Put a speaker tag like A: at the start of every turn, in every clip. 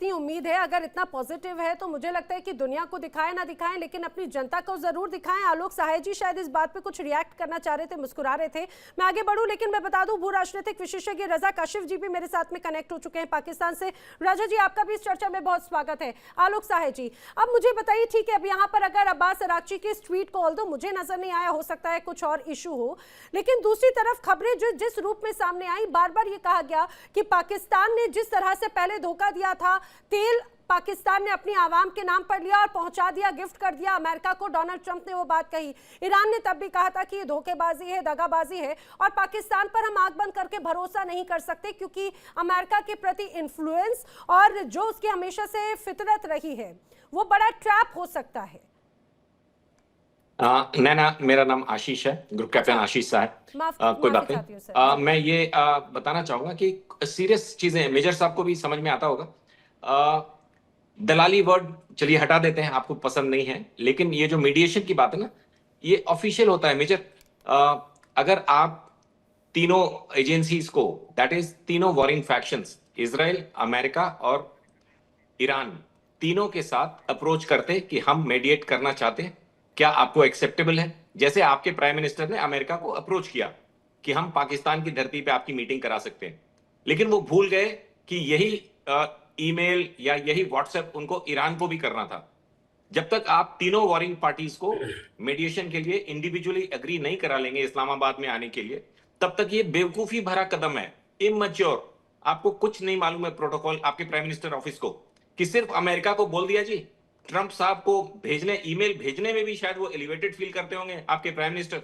A: इतनी उम्मीद है, अगर इतना पॉजिटिव है तो मुझे लगता है कि दुनिया को दिखाएं ना दिखाएं लेकिन अपनी जनता को जरूर दिखाएं। आलोक सहाय जी शायद इस बात पे कुछ रिएक्ट करना चाह रहे थे, मुस्कुरा रहे थे। मैं आगे बढ़ूं लेकिन मैं बता दूं भू राजनीतिक विशेषज्ञ रजा काशिफ जी भी मेरे साथ में कनेक्ट हो चुके हैं पाकिस्तान से। राजा जी, आपका भी इस चर्चा में बहुत स्वागत है। आलोक सहाय जी, अब मुझे बताइए, ठीक है, अब यहाँ पर अगर अब्बास अरागची के इस ट्वीट को ऑल्दो मुझे नजर नहीं आया, हो सकता है कुछ और इशू हो, लेकिन दूसरी तरफ खबरें जो जिस रूप में सामने आई, बार बार ये कहा गया कि पाकिस्तान ने जिस तरह से पहले धोखा दिया था, तेल पाकिस्तान ने अपनी आवाम के नाम पर लिया और पहुंचा दिया, गिफ्ट कर दिया अमेरिका को। डोनाल्ड ट्रंप ने वो बात कही, ईरान ने तब भी कहा था कि ये धोखेबाजी है, दगाबाजी है और पाकिस्तान पर हम आंख बंद करके भरोसा नहीं कर सकते क्योंकि अमेरिका के प्रति इन्फ्लुएंस और जो उसकी हमेशा से फितरत रही है वो बड़ा ट्रैप हो सकता है।
B: नैना, मेरा नाम आशीष है, ग्रुप कैप्टन आशीष साहब। कोई बात नहीं। मैं ये बताना चाहूंगा कि सीरियस चीजें मेजर साहब को भी समझ में आता होगा। दलाली वर्ड चलिए हटा देते हैं, आपको पसंद नहीं है, लेकिन ये जो मीडिएशन की बात है ना, ये ऑफिशियल होता है मेजर। अगर आप तीनों एजेंसीज को, दैट इज तीनों वॉरिंग फैक्शंस, इजराइल, अमेरिका और ईरान, तीनों के साथ अप्रोच करते कि हम मेडिएट करना चाहते हैं, क्या आपको एक्सेप्टेबल है? जैसे आपके प्राइम मिनिस्टर ने अमेरिका को अप्रोच किया कि हम पाकिस्तान की धरती पे आपकी मीटिंग करा सकते हैं, लेकिन वो भूल गए कि यही ईमेल या यही व्हाट्सएप उनको ईरान को भी करना था। जब तक आप तीनों वॉरिंग पार्टीज को मेडिएशन के लिए इंडिविजुअली एग्री नहीं करा लेंगे इस्लामाबाद में आने के लिए, तब तक ये बेवकूफी भरा कदम है, इमैच्योर। आपको कुछ नहीं मालूम है प्रोटोकॉल आपके प्राइम मिनिस्टर ऑफिस को, कि सिर्फ अमेरिका को बोल दिया जी। ट्रंप साहब को भेजने, ईमेल भेजने में भी शायद वो एलिवेटेड फील करते होंगे आपके प्राइम मिनिस्टर,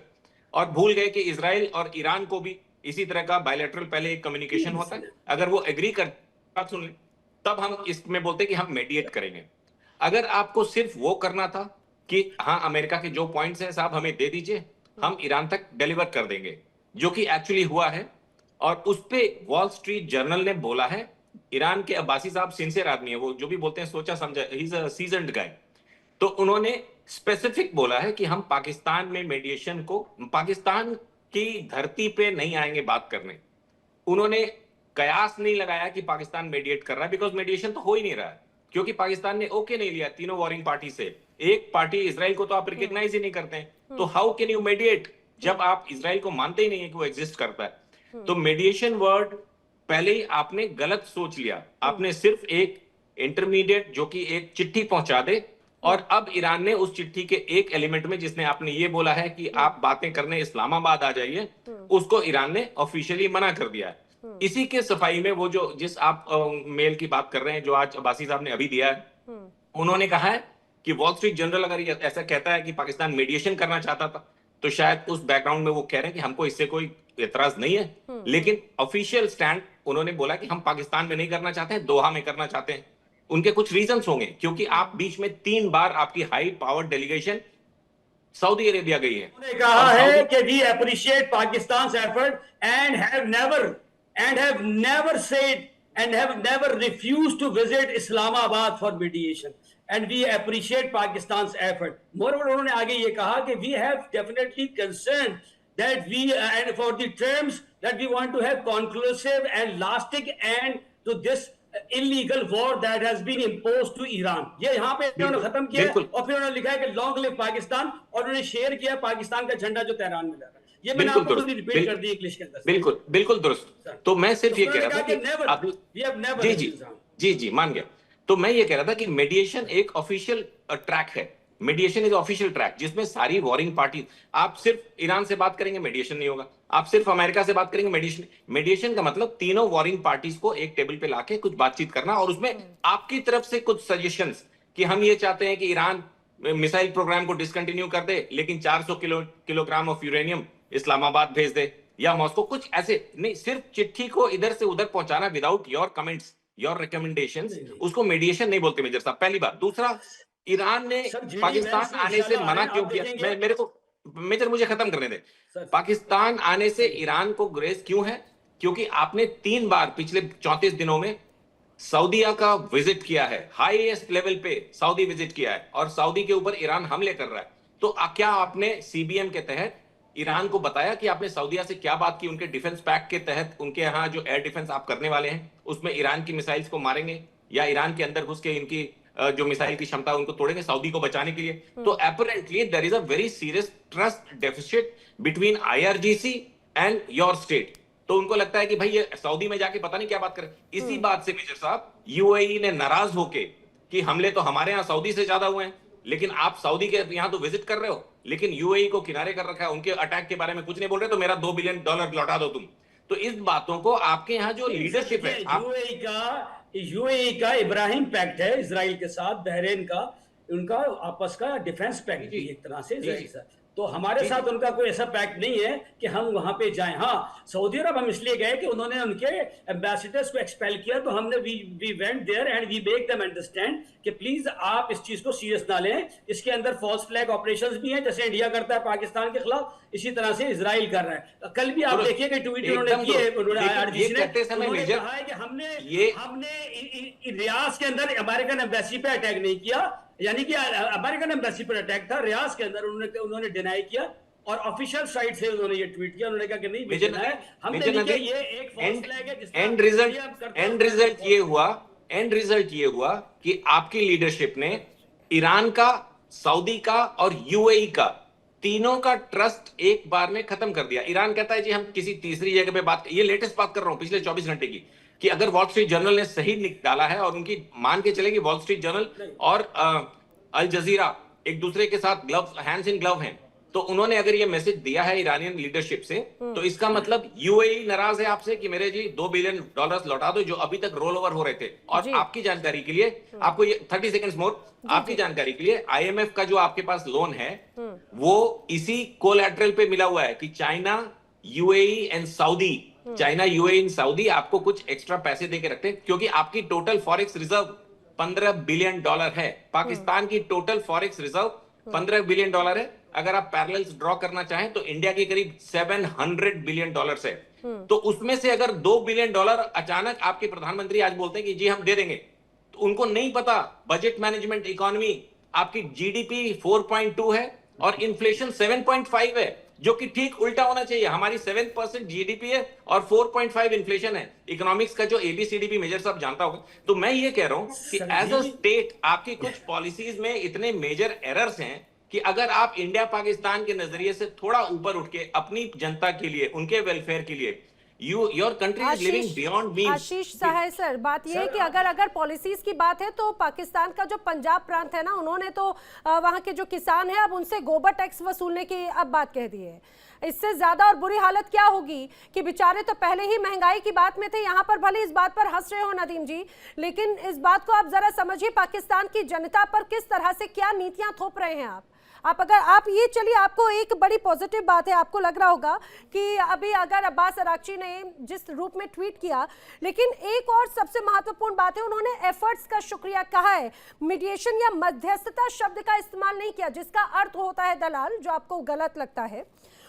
B: और भूल गए कि इजराइल और ईरान को भी इसी तरह का बायलैटरल पहले एक कम्युनिकेशन होता है। अगर वो एग्री कर, बात सुन ले, तब हम इसमें बोलते कि हम मेडिएट करेंगे। अगर आपको सिर्फ वो करना था कि हाँ, अमेरिका के जो पॉइंट्स हैं साहब हमें दे दीजिए, हम ईरान तक डिलीवर कर देंगे, जो कि एक्चुअली हुआ है। और उस पे वॉल स्ट्रीट जर्नल ने बोला है, ईरान के अब्बासी साहब सिंसियर आदमी है, वो जो भी बोलते हैं सोचा समझा, ही इज अ सीजन्ड गाय। तो उन्होंने स्पेसिफिक बोला है कि हम पाकिस्तान में मेडिएशन को, पाकिस्तान की धरती पे नहीं आएंगे बात करने। उन्होंने कयास नहीं लगाया कि पाकिस्तान मेडिएट कर रहा है, बिकॉज मेडिएशन तो हो ही नहीं रहा है, क्योंकि पाकिस्तान ने ओके नहीं लिया तीनों वॉरिंग पार्टी से। एक पार्टी इजराइल को तो आप रिकॉग्नाइज ही नहीं करते हैं, तो हाउ कैन यू मेडिएट जब आप इजराइल को मानते ही नहीं है कि वो एग्जिस्ट करता है। तो मेडिएशन वर्ड पहले ही आपने गलत सोच लिया। आपने सिर्फ एक इंटरमीडिएट जो कि एक चिट्ठी पहुंचा दे, और अब ईरान ने उस चिट्ठी के एक एलिमेंट में जिसने आपने ये बोला है कि आप बातें करने इस्लामाबाद आ जाइए, उसको ईरान ने ऑफिशियली मना कर दिया है। इसी के सफाई में वो जो जिस आप मेल की बात कर रहे हैं जो आज अब्बासी साहब ने अभी दिया है, उन्होंने कहा है कि वॉल स्ट्रीट जर्नल अगर ऐसा कहता है कि पाकिस्तान मेडिएशन करना चाहता था, तो शायद उस बैकग्राउंड में वो कह रहे हैं कि हमको इससे कोई एतराज नहीं है, लेकिन ऑफिशियल स्टैंड उन्होंने बोला कि हम पाकिस्तान में नहीं करना चाहते हैं, दोहा में करना चाहते हैं। उनके कुछ रीजंस होंगे, क्योंकि आप बीच में 3 बार आपकी high power delegation Saudi Arabia गई है।
C: उन्होंने कहा है कि we appreciate Pakistan effort and have never said and have never refused to visit Islamabad for mediation, and we appreciate Pakistan's effort. Moreover, उन्होंने आगे ये कहा कि we have definitely concerned that we and for the terms that we want to have conclusive and lasting end to this illegal war that has been imposed to Iran. ये यहाँ पे उन्होंने खत्म किया और फिर उन्होंने लिखा है कि long live Pakistan, और उन्होंने शेयर किया पाकिस्तान का झंडा जो तेहरान में लगा। ये मैंने आपको खुद रिपीट कर दी इंग्लिश के अंदर।
B: बिल्कुल दुरुस्त। तो मैं सिर्फ ये कह रहा था कि जी मान गया। तो मैं ये कह रहा था कि मेडिएशन एक ऑफिशियल ट्रैक है, मेडिएशन इज ऑफिशियल ट्रैक जिसमें सारी वॉरिंग पार्टी, आप सिर्फ ईरान से बात करेंगे मेडिएशन नहीं होगा, आप सिर्फ अमेरिका से बात करेंगे मेडिएशन का मतलब तीनों वॉरिंग पार्टीज को एक टेबल पे लाके कुछ बातचीत करना, और उसमें आपकी तरफ से कुछ सजेशंस कि हम ये चाहते हैं कि ईरान मिसाइल प्रोग्राम को डिसकंटिन्यू कर दे, लेकिन 400 किलोग्राम ऑफ यूरेनियम इस्लामाबाद भेज दे, या मॉस्को, कुछ ऐसे नहीं, सिर्फ चिट्ठी को इधर से उधर पहुंचाना without your comments, your recommendations, उसको मेडिएशन नहीं बोलते मेजर साहब, पहली बात। दूसरा, ईरान ने पाकिस्तान आने से मना क्यों किया? मेरे को मेजर मुझे खत्म करने दे। पाकिस्तान आने से ईरान को ग्रेस क्यों है? क्योंकि आपने 3 बार पिछले 34 दिनों में सऊदीया का विजिट किया है, हाईएस्ट लेवल पे सऊदी विजिट किया है, और सऊदी के ऊपर ईरान हमले कर रहा है। तो क्या आपने सीबीएम के तहत ईरान को बताया कि आपने सऊदीया से क्या बात की? उनके डिफेंस पैक्ट के तहत उनके यहाँ जो एयर डिफेंस आप करने वाले हैं उसमें ईरान की मिसाइल्स को मारेंगे, या ईरान के अंदर घुस के इनकी जो मिसाइल की क्षमता उनको तोड़ेंगे सऊदी को बचाने के लिए। तो apparently there is a very serious trust deficit between IRGC and your state. तो उनको लगता है कि भाई ये सऊदी में जाके पता नहीं क्या बात करें। इसी बात से मेजर साहब UAE ने नाराज होके कि हमले तो हमारे यहाँ सऊदी से ज्यादा हुए हैं, लेकिन आप सऊदी के यहाँ तो विजिट कर रहे हो, लेकिन UAE को किनारे कर रखा है, उनके अटैक के बारे में कुछ नहीं बोल रहे, तो मेरा $2 बिलियन लौटा दो तुम। तो इस बातों को आपके यहाँ जो लीडरशिप है,
C: यूएई का इब्राहिम पैक्ट है इजराइल के साथ, बहरीन का उनका आपस का डिफेंस पैक्ट भी एक तरह से इजराइल से। तो हमारे साथ उनका कोई ऐसा पैक्ट नहीं है कि हम वहां पे जाएं। हाँ, सऊदी अरब हम इसलिए गए कि उन्होंने उनके एम्बेसडर्स को एक्सपेल किया, तो हमने we went there and we make them understand कि प्लीज आप इस चीज को सीरियस ना लें। इसके अंदर फॉल्स फ्लैग ऑपरेशंस भी हैं, जैसे इंडिया करता है पाकिस्तान के खिलाफ, इसी तरह से इजराइल कर रहा है। कल भी आप देखिए कि ट्वीट उन्होंने किए, उन्होंने कहा है कि हमने रियाज के अंदर अमेरिकन एम्बेसी पे अटैक नहीं किया, यानी कि अमेरिकन एम्बेसी पर अटैक था, रियाज के अंदर उन्होंने डिनाई किया, और ऑफिशियल साइट से उन्होंने ये ट्वीट किया। उन्होंने कहा कि नहीं भेजना है, हमने नहीं किया, ये एक फॉल्स फ्लैग है।
B: एंड रिजल्ट ये हुआ कि आपकी लीडरशिप ने ईरान का, सऊदी का और UAE का तीनों का ट्रस्ट एक बार में खत्म कर दिया। ईरान कहता है जी हम किसी तीसरी जगह पे बात, ये लेटेस्ट बात कर रहा हूं पिछले 24 घंटे की, कि अगर वॉल स्ट्रीट जर्नल ने सही डाला है और उनकी मान के चलेगी, वॉल स्ट्रीट जर्नल और अल जजीरा एक दूसरे के साथ ग्लव्स, हैंड्स इन ग्लव हैं, तो उन्होंने अगर ये मैसेज दिया है ईरानियन लीडरशिप से, तो इसका मतलब UAE नाराज है आपसे कि मेरे जी $2 बिलियन लौटा दो, जो अभी तक रोल ओवर हो रहे थे। और आपकी जानकारी के लिए, आपको ये 30 सेकंड्स मोर, आपकी जानकारी के लिए, IMF का जो आपके पास लोन है वो इसी कोलैटरल पे मिला हुआ है कि China, UAE and Saudi, China, UAE and Saudi आपको कुछ एक्स्ट्रा पैसे देके रखते हैं, क्योंकि आपकी टोटल फॉरेक्स रिजर्व $15 बिलियन है। पाकिस्तान की टोटल फॉरेक्स रिजर्व $15 बिलियन है। अगर आप पैरेलल्स ड्रॉ करना चाहें तो इंडिया के करीब $700 बिलियन है। तो उसमें से अगर $2 बिलियन अचानक आपके प्रधानमंत्री आज बोलते हैं कि जी हम दे देंगे, तो उनको नहीं पता बजट मैनेजमेंट, इकोनॉमी, आपकी GDP 4.2 है और इन्फ्लेशन 7.5 है, जो कि ठीक उल्टा होना चाहिए। हमारी 7% GDP है और 4.5 इन्फ्लेशन है। इकोनॉमिक्स का जो ABCD भी मेजर साहब जानता होगा। तो मैं ये कह रहा हूं कि एज अ स्टेट आपकी कुछ पॉलिसीज में इतने मेजर एरर्स हैं कि अगर आप इंडिया पाकिस्तान के नजरिए से थोड़ा ऊपर उठ के अपनी जनता के लिए, उनके वेलफेयर के लिए, your country is living beyond means.
A: Ashish Sahay sir, बात यह है कि अगर पॉलिसीज की बात है तो पाकिस्तान का जो पंजाब प्रांत है ना, उन्होंने तो वहां के जो किसान है अब उनसे गोबर टैक्स वसूलने की अब बात कह दी है। इससे ज्यादा और बुरी हालत क्या होगी कि बेचारे तो पहले ही महंगाई की बात में थे, यहाँ पर भले इस बात पर हंस रहे हो नदीम जी, लेकिन इस बात को आप जरा समझिए, पाकिस्तान की जनता पर किस तरह से क्या नीतियां थोप रहे हैं आप ये चलिए, आपको एक बड़ी पॉजिटिव बात है, आपको लग रहा होगा कि अभी अगर अब्बास अरागची ने जिस रूप में ट्वीट किया, लेकिन एक और सबसे महत्वपूर्ण बात है, उन्होंने एफर्ट्स का शुक्रिया कहा है। मीडिएशन या मध्यस्थता शब्द का इस्तेमाल नहीं किया, जिसका अर्थ होता है दलाल, जो आपको गलत लगता है।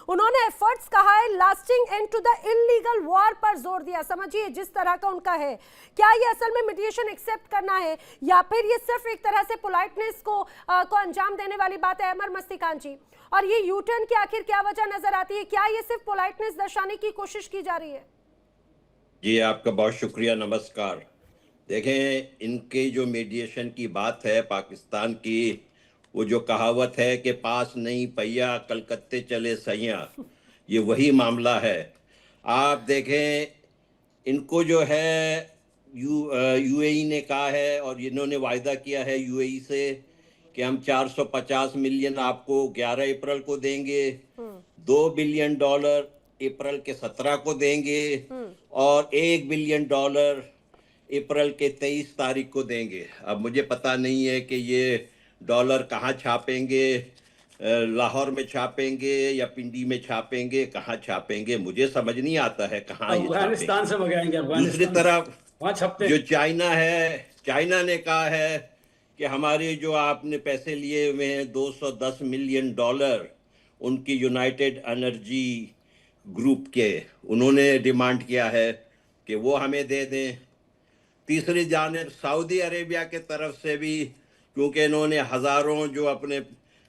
A: उन्होंने एफर्ट्स कहा है, lasting end to the illegal war पर जोर दिया। समझिए जिस तरह का उनका है, क्या ये असल में मीडिएशन एक्सेप्ट करना है या फिर ये सिर्फ एक तरह से पोलाइटनेस को अंजाम देने वाली बात है? अमर मस्तिकान जी, और ये यूटर्न की आखिर क्या वजह नजर आती है? क्या ये सिर्फ पोलाइटनेस दर्शाने की कोशिश की जा रही है?
D: जी आपका बहुत शुक्रिया, नमस्कार। देखें, इनके जो मीडिएशन की बात है पाकिस्तान की, वो जो कहावत है कि पास नहीं पहिया कलकत्ते चले सैया, ये वही मामला है। आप देखें, इनको जो है UAE ने कहा है और इन्होंने वायदा किया है UAE से कि हम 450 मिलियन आपको 11 अप्रैल को देंगे, $2 बिलियन अप्रैल के 17 को देंगे और $1 बिलियन अप्रैल के 23 तारीख को देंगे। अब मुझे पता नहीं है कि ये डॉलर कहाँ छापेंगे, लाहौर में छापेंगे या पिंडी में छापेंगे, कहाँ छापेंगे मुझे समझ नहीं आता है कहाँ ये
C: अफगानिस्तान से मंगाएंगे।
D: दूसरी तरफ जो चाइना है, चाइना ने कहा है कि हमारे जो आपने पैसे लिए हुए हैं $210 मिलियन उनकी यूनाइटेड एनर्जी ग्रुप के, उन्होंने डिमांड किया है कि वो हमें दे दें। तीसरी जानिब सऊदी अरेबिया के तरफ से भी, क्योंकि इन्होंने हज़ारों जो अपने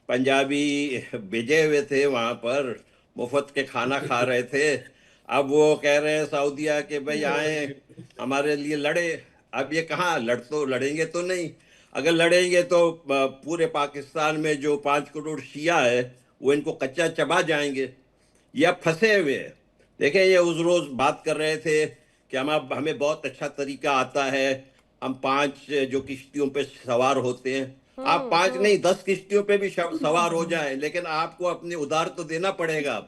D: पंजाबी भेजे हुए थे वहाँ पर मुफ्त के खाना खा रहे थे, अब वो कह रहे हैं सऊदिया के भाई आए हमारे लिए लड़े। अब ये कहाँ लड़ेंगे तो नहीं। अगर लड़ेंगे तो पूरे पाकिस्तान में जो 5 करोड़ शिया है वो इनको कच्चा चबा जाएंगे। ये अब फंसे हुए हैं। देखें, ये उस रोज बात कर रहे थे कि हमें बहुत अच्छा तरीका आता है, हम 5 जो किश्तियों पे सवार होते हैं। आप 5 नहीं 10 किश्तियों पे भी सवार हो जाएं, लेकिन आपको अपने उधार तो देना पड़ेगा।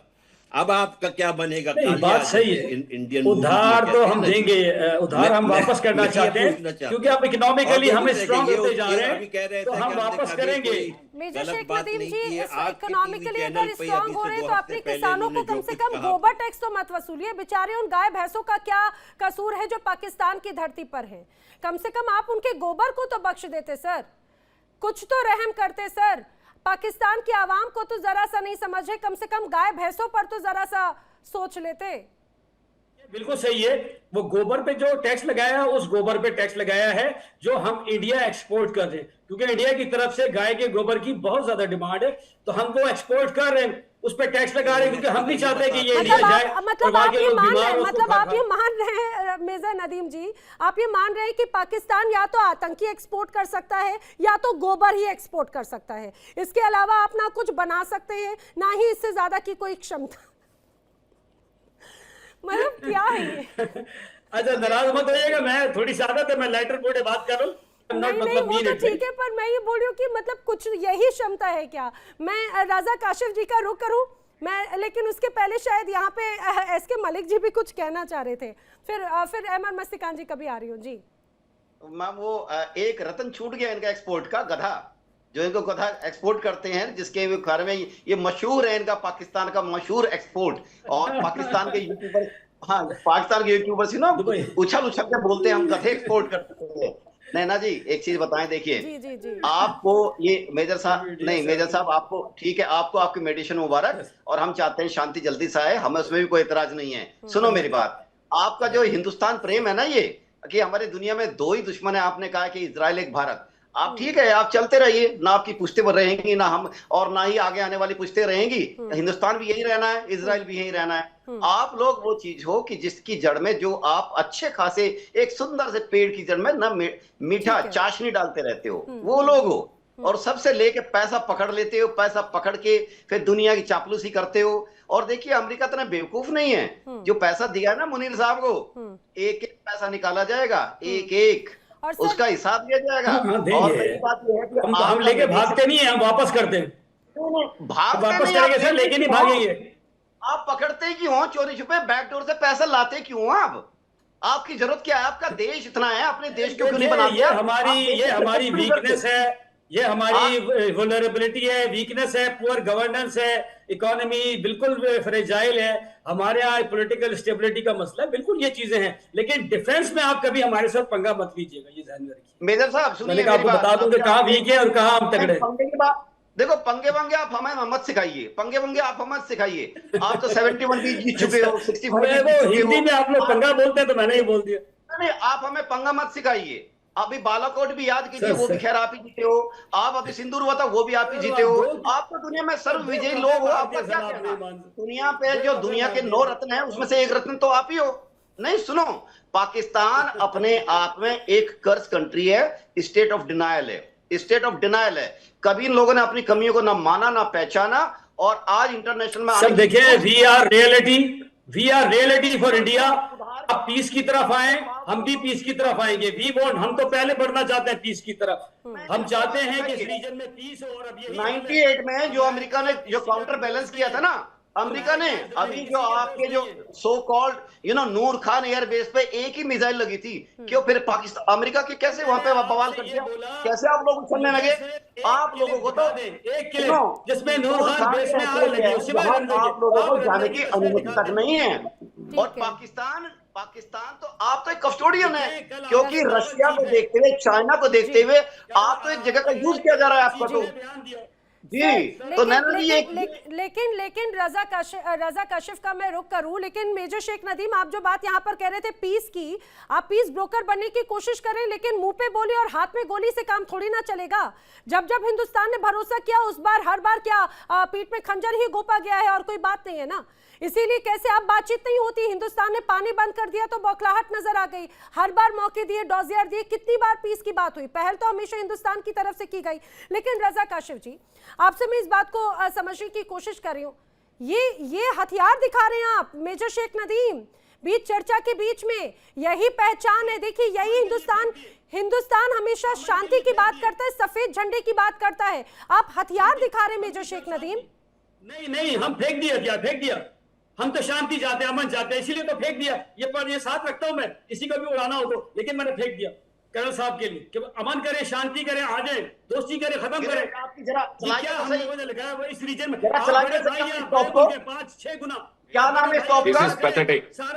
D: अब आपका क्या बनेगा?
C: नहीं, बात सही है।
D: इंडियन
C: उधार तो हम देंगे, उधार हम वापस करना चाहते हैं, क्योंकि अब इकोनॉमिकली हम स्ट्रांग होते जा रहे हैं, तो हम वापस करेंगे।
A: मेजर शेख नदीम जी, इकोनॉमिकली अगर स्ट्रांग हो रहे हैं तो अपने किसानों को कम से कम गोबर टैक्स तो मत वसूलिए। बेचारे उन गाय भैंसों का क्या कसूर है जो पाकिस्तान की धरती पर है? कम से कम आप उनके गोबर को तो बख्श देते सर, कुछ तो रहम करते सर। पाकिस्तान की आवाम को तो जरा सा नहीं समझे, कम से कम गाय भैंसों पर तो जरा सा सोच लेते।
C: बिल्कुल सही है। वो गोबर पे जो टैक्स लगाया है, उस गोबर पे टैक्स लगाया है जो हम इंडिया एक्सपोर्ट कर रहे हैं, क्योंकि इंडिया की तरफ से गाय के गोबर की बहुत ज्यादा डिमांड है, तो हम वो एक्सपोर्ट कर रहे हैं, उस पे टैक्स लगा रहे हैं, क्योंकि हम नहीं चाहते कि ये इंडिया जाए।
A: मतलब आप ये मान रहे हैं मेजर नदीम जी, आप ये मान रहे हैं कि पाकिस्तान या तो आतंकी एक्सपोर्ट कर सकता है या तो गोबर ही एक्सपोर्ट कर सकता है, इसके अलावा आप ना कुछ बना सकते हैं ना ही इससे ज्यादा की कोई क्षमता। मतलब क्या है ये?
C: अच्छा, नाराज मत होइएगा, मैं थोड़ी सी आदत है, मैं लाइटर मोड बात कर रहा हूँ।
A: नहीं, वो तो ठीक है, पर मैं ये बोल रही हूँ कि मतलब कुछ यही क्षमता है क्या? मैं राजा काशिफ जी का रुख करूँ मैं, लेकिन उसके पहले शायद यहाँ पे एसके मलिक जी भी कुछ कहना चाह रहे थे, फिर अहमद मस्तिकान जी कभी आ रही हूँ जी।
E: मैम, वो एक रतन छूट गया इनका एक्सपोर्ट का, गधा, जो इनको गधा एक्सपोर्ट करते हैं, जिसके बारे में ये मशहूर है, इनका पाकिस्तान का मशहूर एक्सपोर्ट। और पाकिस्तान के यूट्यूबर, हाँ, पाकिस्तान के यूट्यूबर से ना उछल उछल के बोलते हैं हम गधे एक्सपोर्ट करते हैं। नैना जी, एक चीज बताएं, देखिए
A: जी।
E: आपको ये मेजर साहब आपको ठीक है, आपको आपकी मेडिटेशन मुबारक, और हम चाहते हैं शांति जल्दी से आए, हमें उसमें भी कोई एतराज नहीं है। सुनो मेरी बात, आपका जो हिंदुस्तान प्रेम है ना, ये कि हमारी दुनिया में 2 ही दुश्मन है, आपने कहा कि इजराइल एक भारत। आप ठीक है, आप चलते रहिए, ना आपकी पुश्तें रहेंगी, ना हम, और ना ही आगे आने वाली पुश्तें रहेंगी। हिंदुस्तान भी यही रहना है, इजराइल भी यही रहना है। आप लोग वो चीज हो कि जिसकी जड़ में जो आप अच्छे खासे एक सुंदर से पेड़ की जड़ में ना मीठा चाशनी डालते रहते हो, वो लोग हो। और सबसे लेके पैसा पकड़ लेते हो, पैसा पकड़ के फिर दुनिया की चापलूसी करते हो। और देखिए, अमेरिका इतना बेवकूफ नहीं है, जो पैसा दिया है ना मुनीर साहब को, एक एक पैसा निकाला जाएगा, एक एक उसका हिसाब दिया जाएगा। और मेरी बात यह है कि
C: हम लेके भागते नहीं है, हम वापस करते हैं। वापस करेंगे सर, लेके नहीं भागेंगे।
E: आप पकड़ते क्यों, चोरी छुपे बैकडोर से पैसा लाते क्यों? आपकी जरूरत क्या है? आपका देश इतना है, अपने देश को क्यों नहीं बनाते?
C: ये हमारी वीकनेस है, ये हमारी वल्नरेबिलिटी है, वीकनेस है, पुअर गवर्नेंस है, इकोनॉमी बिल्कुल फ्रेजाइल है, हमारे यहाँ पॉलिटिकल स्टेबिलिटी का मसला है, बिल्कुल ये चीजें हैं। लेकिन डिफेंस में आप कभी हमारे साथ पंगा मत लीजिएगा, ये ध्यान में रखिए।
E: मेजर साहब सुनिए,
C: मैंने आपको बता दूं कि कहाँ वीक है और कहाँ हम तगड़े।
E: देखो, पंगे वंगे आप हमें मत सिखाइए, पंगे वंगे आप हमें सिखाइए। आप तो 71 भी जीत चुके हो, 65
C: हिंदी में आप लोग पंगा बोलते हैं तो मैंने ही बोल दिया।
E: नहीं, आप हमें पंगा मत सिखाइए। अभी बालाकोट भी याद कीजिए, वो भी खैर आप ही जीते हो। आप अभी सिंदूर हुआ था, वो भी आप ही जीते हो। आप तो दुनिया में सर्व विजयी लोग हो, आपका क्या कहना? दुनिया पे जो दुनिया के 9 रत्न है, उसमें से एक रत्न तो आप ही हो। नहीं, सुनो, पाकिस्तान अपने आप में एक कर्ज कंट्री है, स्टेट ऑफ डिनायल है, स्टेट ऑफ डिनायल है। कभी इन लोगों ने अपनी कमियों को ना माना ना पहचाना, और आज इंटरनेशनल में
C: सब देखिए, we are reality for India. आप पीस की तरफ आए, हम भी पीस की तरफ आएंगे। हम तो पहले बढ़ना चाहते हैं पीस की तरफ। हम चाहते हैं कि इस रीजन में पीस हो। और अब ये
E: 98 में जो अमेरिका ने जो काउंटर बैलेंस किया था ना, अमेरिका ने, अभी जो आपके जो सो कॉल्ड नूर खान एयरबेस पे एक ही मिसाइल लगी थी, क्यों फिर पाकिस्तान अमेरिका के कैसे वहां पे बवाल कर दिया? कैसे आप लोग उछलने लगे? आप लोगों को तो
C: जिसमें नूर खान बेस में आग लगी,
E: आप लोगों को जाने की अनुमति तक नहीं है। और पाकिस्तान तो आप तो एक कस्टोडियन है, क्योंकि रशिया को देखते हुए, चाइना को देखते हुए आप तो एक जगह का यूज किया जा रहा है आपका। तो जी तो नैना जी
A: लेकिन रजा काशिफ का मैं रुख करूं, लेकिन मेजर शेख नदीम आप जो बात यहाँ पर कह रहे थे पीस की, आप पीस ब्रोकर बनने की कोशिश करें, लेकिन मुंह पे बोली और हाथ में गोली से काम थोड़ी ना चलेगा। जब जब हिंदुस्तान ने भरोसा किया उस बार हर बार क्या पीठ में खंजर ही घोंपा गया है और कोई बात नहीं है ना। इसीलिए कैसे अब बातचीत नहीं होती, हिंदुस्तान ने पानी बंद कर दिया तो बौखलाहट नजर आ गई, हर बार मौके दिए, डॉजियर दिए, कितनी बार पीस की बात हुई, पहल तो हमेशा हिंदुस्तान की तरफ से की गई। लेकिन रजा काशिफ जी आपसे मैं इस बात को समझने की कोशिश कर रही हूँ, ये हथियार दिखा रहे हैं आप मेजर शेख नदीम बीच चर्चा के बीच में, यही पहचान है। देखिए यही हिंदुस्तान हमेशा शांति की बात करता है, सफेद झंडे की बात करता है, आप हथियार दिखा रहे हैं मेजर शेख नदीम।
C: नहीं हम फेंक दिया क्या, फेंक दिया, हम तो शांति चाहते हैं, अमन चाहते हैं, इसीलिए तो फेंक दिया। ये साथ रखता हूं मैं, किसी को भी उड़ाना हो तो, लेकिन मैंने फेंक दिया कर्नल साहब के लिए कि अमन करें, शांति करें, आ जाए, दोस्ती करें, खत्म करें। क्या हम लोगों ने लिखा है वो इस रीजन में 5-6 गुना,
E: क्या नाम है?
B: This is pathetic.